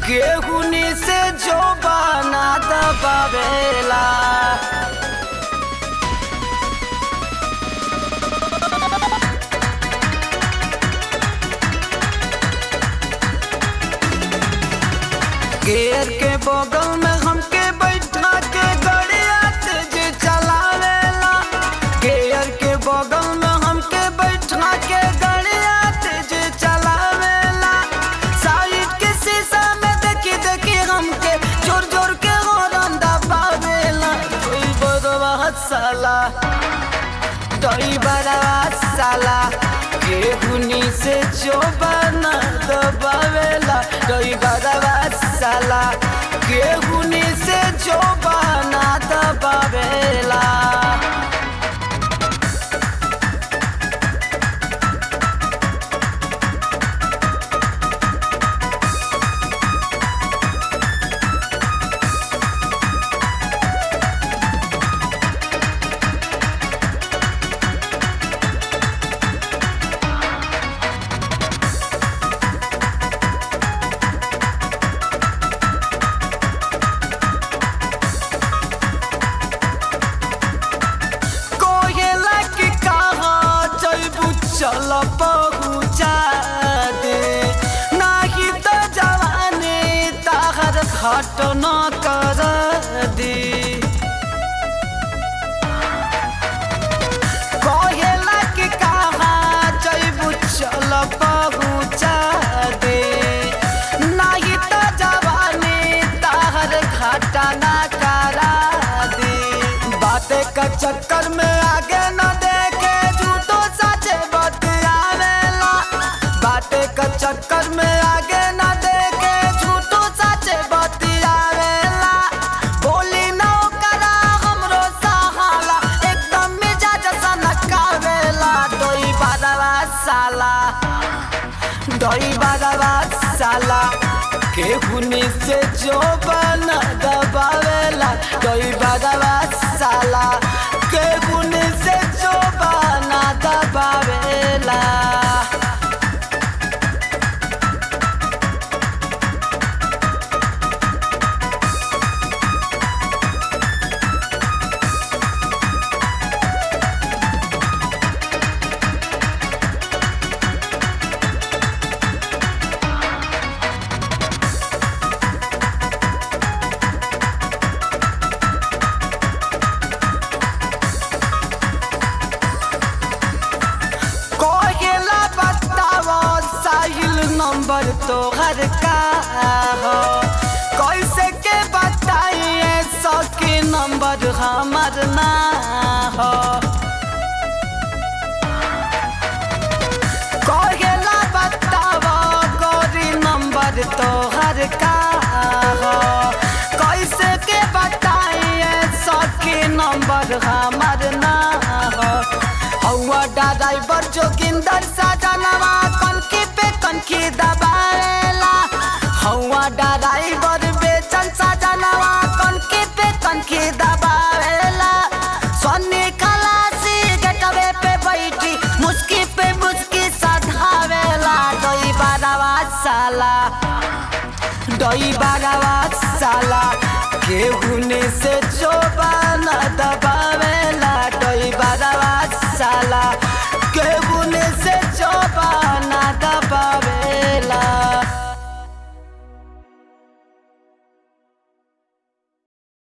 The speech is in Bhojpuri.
केहुनी से जो बना दबावेला। गेर के बगल में हमके बैठा के गड़िया तेज चलावेला। गेर के बगल में हमके बैठा के गड़िया तेज चलावेला। साइड के शीशा में देखी देखी हमके जोर जोर के हॉर्न दबावेला। ड्राइवरवा साला केहुनी से जो बना दबावेला। ड्राइवरवा साला केहुनी से जो बना दबावेला। चल पहुँचा दे नाही तो जवानी ताहर घटना कर दे। कहेला कि कहाँ जैबू चल पहुँचा दे नाही तो जवानी ताहर घटना करा दे। बातें का चक्कर में आगे न देखे झूठो सचे बतियावेला। बातें का चक्कर में आगे न देखे झूठो सचे बतियावेला। बोली न करा हमरो सहाला एकदम मिजाज सनकावेला। ड्राइवरवा साला केहुनी से जो बना दबावेला। ड्राइवरवा साला केहुनी से जो बना दबावेला। नंबर तोहर का हो कैसे के बताइए सकी नंबर हमर ना हो। कहेला बतावा गोरी नंबर तोहर का हो कैसे के बताइए सकी नंबर हमर ना हो। हवा ड्राइवर जोगिंदर सजनवा कनकी पे कनकी दबावेला। हवा ड्राइवर बेचन सजनवा कनकी पे कनकी दबावेला। सोनी खलासी गेटवे पे बैठी मुस्की पे मुस्की सधावेला। ड्राइवरवा साला केहुनी से जो बना दबा